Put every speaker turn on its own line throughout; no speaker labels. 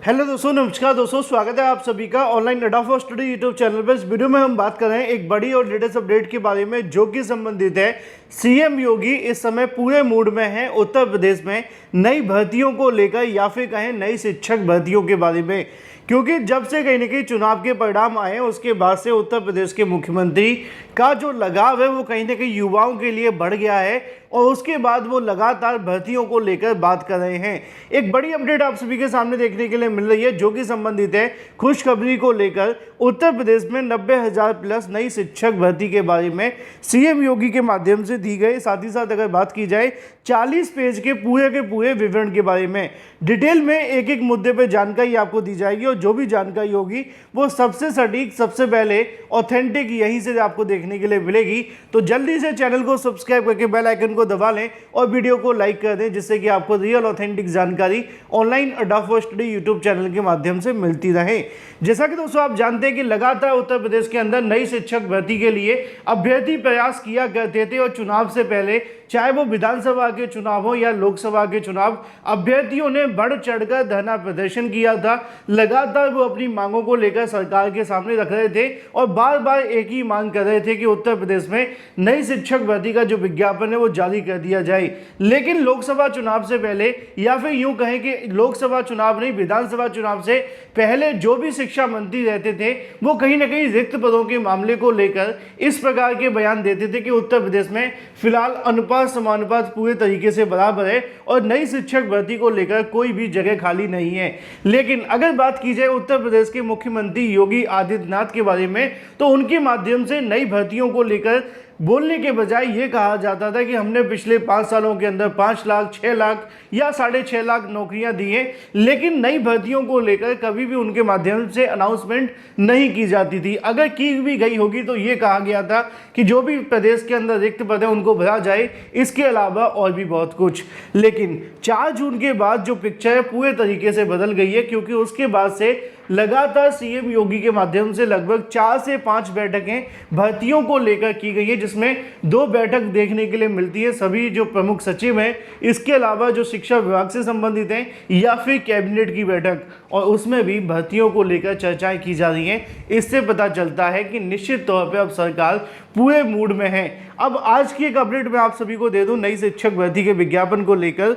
Hello दोस्तों, नमस्कार दोस्तों, स्वागत है आप सभी का ऑनलाइन अड्डा फॉर स्टडी यूट्यूब चैनल पर। इस वीडियो में हम बात कर रहे हैं एक बड़ी और लेटेस्ट अपडेट के बारे में जो कि संबंधित है सीएम योगी इस समय पूरे मूड में हैं उत्तर प्रदेश में नई भर्तियों को लेकर या फिर कहें नई शिक्षक भर्तियों के बारे में। क्योंकि जब से कहीं ना कहीं चुनाव के परिणाम आए उसके बाद से उत्तर प्रदेश के मुख्यमंत्री का जो लगाव है वो कहीं ना कहीं युवाओं के लिए बढ़ गया है और उसके बाद वो लगातार भर्तियों को लेकर बात कर रहे हैं। एक बड़ी अपडेट आप सभी के सामने देखने के लिए मिल रही है जो कि संबंधित है खुशखबरी को लेकर। उत्तर प्रदेश में 90,000 प्लस नई शिक्षक भर्ती के बारे में सीएम योगी के माध्यम से दी गई। साथ ही साथ अगर बात की जाए 40 पेज के पूरे विवरण के बारे में डिटेल में एक एक मुद्दे पर जानकारी आपको दी जाएगी और जो भी जानकारी होगी वो सबसे सटीक, सबसे पहले ऑथेंटिक यहीं से आपको देखने के लिए मिलेगी। तो जल्दी से चैनल को सब्सक्राइब करके बेल आइकन को दबा लें और वीडियो को लाइक कर दें जिससे कि आपको रियल ऑथेंटिक जानकारी ऑनलाइन अड्डा फॉर स्टडी यूट्यूब चैनल के माध्यम से मिलती रहे। जैसा कि दोस्तों आप जानते हैं कि लगातार उत्तर प्रदेश के अंदर नई शिक्षक भर्ती के लिए अभ्यर्थी प्रयास किया करते थे और चुनाव से पहले चाहे वो विधानसभा के चुनाव हो या लोकसभा के चुनाव, अभ्यर्थियों ने बढ़ चढ़कर धरना प्रदर्शन किया था। लगातार वो अपनी मांगों को लेकर सरकार के सामने रख रहे थे और बार बार एक ही मांग कर रहे थे कि उत्तर प्रदेश में नई शिक्षक भर्ती का जो विज्ञापन है वो जारी कर दिया जाए। लेकिन लोकसभा चुनाव से पहले या फिर यूं कहें कि लोकसभा चुनाव नहीं, विधानसभा चुनाव से पहले जो भी शिक्षा मंत्री रहते थे वो कहीं ना कहीं रिक्त पदों के मामले को लेकर इस प्रकार के बयान देते थे कि उत्तर प्रदेश में फिलहाल अनुपात समानुपात पूरे तरीके से बराबर है और नई शिक्षक भर्ती को लेकर कोई भी जगह खाली नहीं है। लेकिन अगर बात की जाए उत्तर प्रदेश के मुख्यमंत्री योगी आदित्यनाथ के बारे में तो उनके माध्यम से नई भर्तियों को लेकर बोलने के बजाय ये कहा जाता था कि हमने पिछले 5 सालों के अंदर 5 लाख, 6 लाख या 6.5 लाख नौकरियां दी हैं, लेकिन नई भर्तियों को लेकर कभी भी उनके माध्यम से अनाउंसमेंट नहीं की जाती थी। अगर की भी गई होगी तो ये कहा गया था कि जो भी प्रदेश के अंदर रिक्त पद है उनको भरा जाए, इसके अलावा और भी बहुत कुछ। लेकिन 4 जून के बाद जो पिक्चर है पूरे तरीके से बदल गई है क्योंकि उसके बाद से लगातार सीएम योगी के माध्यम से लगभग 4 से 5 बैठकें भर्तियों को लेकर की गई है, जिसमें 2 बैठक देखने के लिए मिलती है सभी जो प्रमुख सचिव हैं, इसके अलावा जो शिक्षा विभाग से संबंधित हैं या फिर कैबिनेट की बैठक, और उसमें भी भर्तियों को लेकर चर्चाएं की जा रही हैं। इससे पता चलता है कि निश्चित तौर पर अब सरकार पूरे मूड में है। अब आज की एक अपडेट मैं आप सभी को दे दूं नई शिक्षक भर्ती के विज्ञापन को लेकर,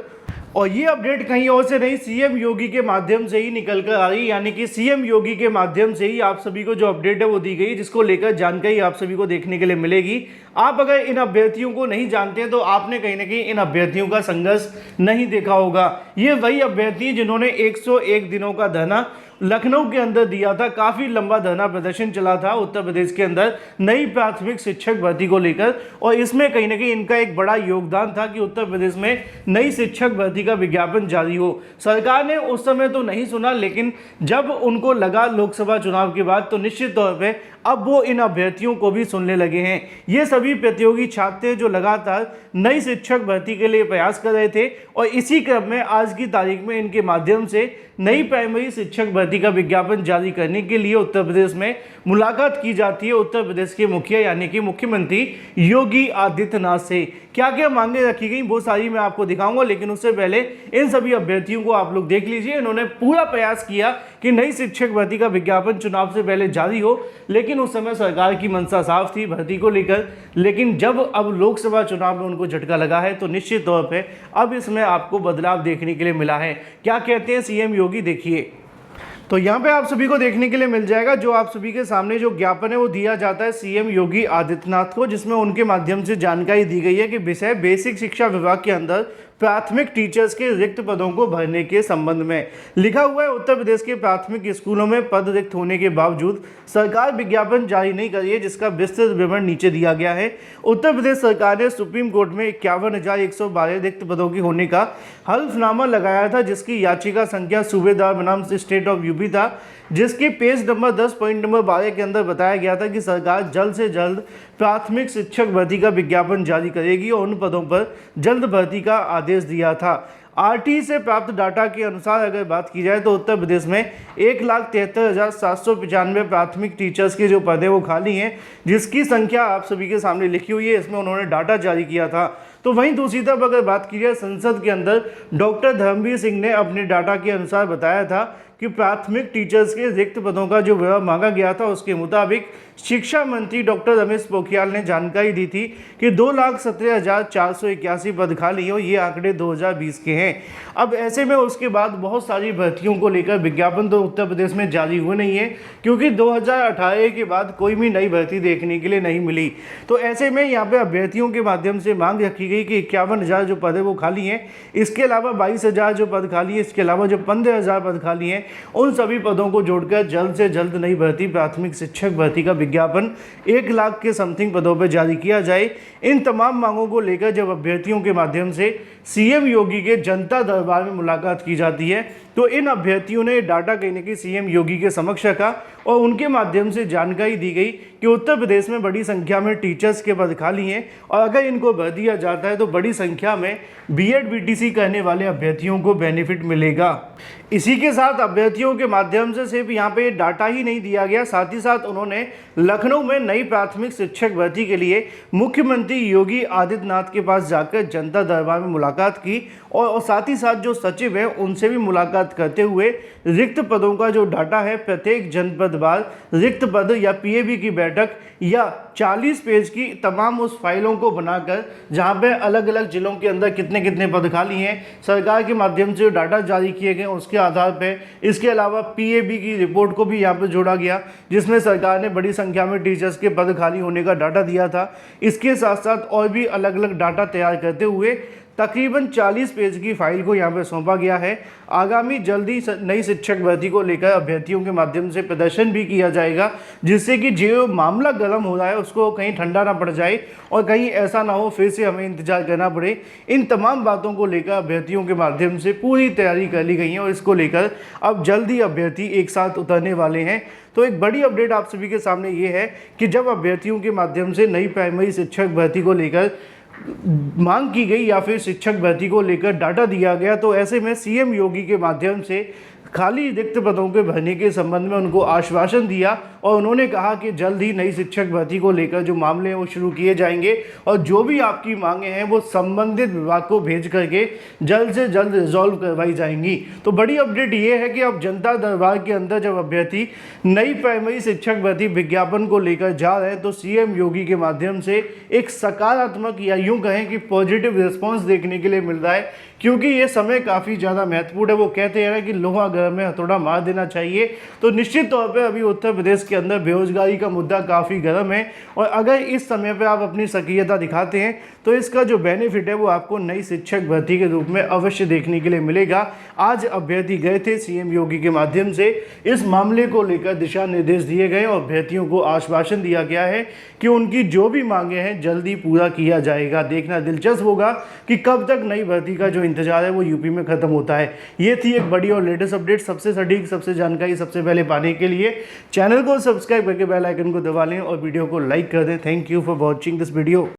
और ये अपडेट कहीं और से नहीं सीएम योगी के माध्यम से ही निकल कर आ रही, यानी कि सीएम योगी के माध्यम से ही आप सभी को जो अपडेट है वो दी गई, जिसको लेकर जानकारी आप सभी को देखने के लिए मिलेगी। आप अगर इन अभ्यर्थियों को नहीं जानते हैं तो आपने कहीं ना कहीं इन अभ्यर्थियों का संघर्ष नहीं देखा होगा। ये वही अभ्यर्थी जिन्होंने 101 दिनों का धरना लखनऊ के अंदर दिया था। काफ़ी लंबा धरना प्रदर्शन चला था उत्तर प्रदेश के अंदर नई प्राथमिक शिक्षक भर्ती को लेकर, और इसमें कहीं ना कहीं इनका एक बड़ा योगदान था कि उत्तर प्रदेश में नई शिक्षक भर्ती का विज्ञापन जारी हो। सरकार ने उस समय तो नहीं सुना, लेकिन जब उनको लगा लोकसभा चुनाव के बाद तो निश्चित तौर पर अब वो इन अभ्यर्थियों को भी सुनने लगे हैं। ये सभी प्रतियोगी छात्र जो लगातार नई शिक्षक भर्ती के लिए प्रयास कर रहे थे और इसी क्रम में आज की तारीख में इनके माध्यम से नई प्राइमरी शिक्षक भर्ती का विज्ञापन जारी करने के लिए उत्तर प्रदेश में मुलाकात की जाती है उत्तर प्रदेश के मुखिया यानी कि मुख्यमंत्री योगी आदित्यनाथ से। क्या क्या मांगे रखी गई वो सारी मैं आपको दिखाऊंगा, लेकिन उससे पहले इन सभी अभ्यर्थियों को आप लोग देख लीजिए। इन्होंने पूरा प्रयास किया कि नई शिक्षक भर्ती का विज्ञापन चुनाव से पहले जारी हो, लेकिन उस समय सरकार की मंशा साफ थी भर्ती को लेकर। लेकिन जब अब लोकसभा चुनाव में उनको झटका लगा है तो निश्चित तौर पर अब इसमें आपको बदलाव देखने के लिए मिला है। क्या कहते हैं सीएम योगी, देखिए। तो यहाँ पे आप सभी को देखने के लिए मिल जाएगा जो आप सभी के सामने जो ज्ञापन है वो दिया जाता है सीएम योगी आदित्यनाथ को, जिसमें उनके माध्यम से जानकारी दी गई है कि विषय बेसिक शिक्षा विभाग के अंदर प्राथमिक टीचर्स के रिक्त पदों को भरने के संबंध में लिखा हुआ है। उत्तर प्रदेश के प्राथमिक स्कूलों में पद रिक्त होने के बावजूद सरकार विज्ञापन जारी नहीं कर रही है, जिसका विस्तृत विवरण नीचे दिया गया है। उत्तर प्रदेश सरकार ने सुप्रीम कोर्ट में 51,112 रिक्त पदों की होने का हल्फनामा लगाया था, जिसकी याचिका संख्या सूबेदार बनाम स्टेट ऑफ यूपी था, जिसके पेज नंबर 10 पॉइंट नंबर 12 के अंदर बताया गया था कि सरकार जल्द से जल्द प्राथमिक शिक्षक भर्ती का विज्ञापन जारी करेगी और उन पदों पर जल्द भर्ती का आदेश दिया था। आरटी से प्राप्त डाटा के अनुसार अगर बात की जाए तो उत्तर प्रदेश में 1,73,795 प्राथमिक टीचर्स के जो पद हैं वो खाली हैं, जिसकी संख्या आप सभी के सामने लिखी हुई है। इसमें उन्होंने डाटा जारी किया था। तो वहीं दूसरी तरफ अगर बात की जाए संसद के अंदर डॉक्टर धर्मवीर सिंह ने अपने डाटा के अनुसार बताया था कि प्राथमिक टीचर्स के रिक्त पदों का जो विवरण मांगा गया था उसके मुताबिक शिक्षा मंत्री डॉक्टर रमेश पोखरियाल ने जानकारी दी थी कि 2,17,481 पद खाली हो। ये आंकड़े 2020 के हैं। अब ऐसे में उसके बाद बहुत सारी भर्तियों को लेकर विज्ञापन तो उत्तर प्रदेश में जारी हुए नहीं है, क्योंकि 2018 के बाद कोई भी नई भर्ती देखने के लिए नहीं मिली। तो ऐसे में यहाँ पे अभ्यर्थियों के माध्यम से मांग रखी गई कि 51,000 जो पद है वो खाली हैं, इसके अलावा 22,000 जो पद खाली है, इसके अलावा जो 15,000 पद खाली हैं, उन सभी पदों को जोड़कर जल्द से जल्द नई भर्ती प्राथमिक शिक्षक भर्ती का विज्ञापन 1 लाख के समथिंग पदों पर जारी किया जाए। इन तमाम मांगों को लेकर जब अभ्यर्थियों के माध्यम से सीएम योगी के जनता दरबार में मुलाकात की जाती है तो इन अभ्यर्थियों ने डाटा कहीं न कहीं सीएम योगी के समक्ष रखा और उनके माध्यम से जानकारी दी गई कि उत्तर प्रदेश में बड़ी संख्या में टीचर्स के पद खाली हैं और अगर इनको भर दिया जाता है तो बड़ी संख्या में बीएड बीटीसी करने वाले अभ्यर्थियों को बेनिफिट मिलेगा। इसी के साथ अभ्यर्थियों के माध्यम से सिर्फ यहाँ पे डाटा ही नहीं दिया गया, साथ ही साथ उन्होंने लखनऊ में नई प्राथमिक शिक्षक भर्ती के लिए मुख्यमंत्री योगी आदित्यनाथ के पास जाकर जनता दरबार में मुलाकात की और साथ ही साथ जो सचिव हैं उनसे भी मुलाकात करते हुए रिक्त पदों का जो डाटा है प्रत्येक जनपद वार रिक्त पद या पीएबी की बैठक या 40 पेज की तमाम उस फाइलों को बनाकर जहां पे अलग अलग जिलों के अंदर कितने कितने पद खाली हैं सरकार के माध्यम से डाटा जारी किए गए उसके आधार पे, इसके अलावा पीएबी की रिपोर्ट को भी यहाँ पर जोड़ा गया जिसमें सरकार ने बड़ी संख्या में टीचर्स के पद खाली होने का डाटा दिया था। इसके साथ साथ और भी अलग अलग डाटा तैयार करते हुए तकरीबन 40 पेज की फाइल को यहाँ पर सौंपा गया है। आगामी जल्दी नई शिक्षक भर्ती को लेकर अभ्यर्थियों के माध्यम से प्रदर्शन भी किया जाएगा, जिससे कि जो मामला गर्म हो रहा है उसको कहीं ठंडा ना पड़ जाए और कहीं ऐसा ना हो फिर से हमें इंतजार करना पड़े। इन तमाम बातों को लेकर अभ्यर्थियों के माध्यम से पूरी तैयारी कर ली गई है और इसको लेकर अब जल्दी अभ्यर्थी एक साथ उतरने वाले हैं। तो एक बड़ी अपडेट आप सभी के सामने ये है कि जब अभ्यर्थियों के माध्यम से नई प्राइमरी शिक्षक भर्ती को लेकर मांग की गई या फिर शिक्षक भर्ती को लेकर डाटा दिया गया तो ऐसे में सीएम योगी के माध्यम से खाली रिक्त पदों के भरने के संबंध में उनको आश्वासन दिया और उन्होंने कहा कि जल्द ही नई शिक्षक भर्ती को लेकर जो मामले हैं वो शुरू किए जाएंगे और जो भी आपकी मांगे हैं वो संबंधित विभाग को भेज करके जल्द से जल्द रिजॉल्व करवाई जाएंगी। तो बड़ी अपडेट ये है कि अब जनता दरबार के अंदर जब अभ्यर्थी नई प्राइमरी शिक्षक भर्ती विज्ञापन को लेकर जा रहे हैं तो सीएम योगी के माध्यम से एक सकारात्मक या यूं कहें कि पॉजिटिव रिस्पॉन्स देखने के लिए मिल रहा है, क्योंकि ये समय काफ़ी ज़्यादा महत्वपूर्ण है। वो कहते हैं कि लोहा गर्म में हथौड़ा मार देना चाहिए। तो निश्चित तौर पे अभी उत्तर प्रदेश के अंदर बेरोजगारी का मुद्दा काफ़ी गर्म है और अगर इस समय पे आप अपनी सक्रियता दिखाते हैं तो इसका जो बेनिफिट है वो आपको नई शिक्षक भर्ती के रूप में अवश्य देखने के लिए मिलेगा। आज अभ्यर्थी गए थे सीएम योगी के माध्यम से इस मामले को लेकर दिशा निर्देश दिए गए और अभ्यर्थियों को आश्वासन दिया गया है कि उनकी जो भी मांगे हैं जल्दी पूरा किया जाएगा। देखना दिलचस्प होगा कि कब तक नई भर्ती का जो इंतजार है वो यूपी में खत्म होता है। ये थी एक बड़ी और लेटेस्ट अपडेट। सबसे सटीक सबसे जानकारी सबसे पहले पाने के लिए चैनल को सब्सक्राइब करके बेल आइकन को दबा लें और वीडियो को लाइक कर दें। Thank you for watching this video.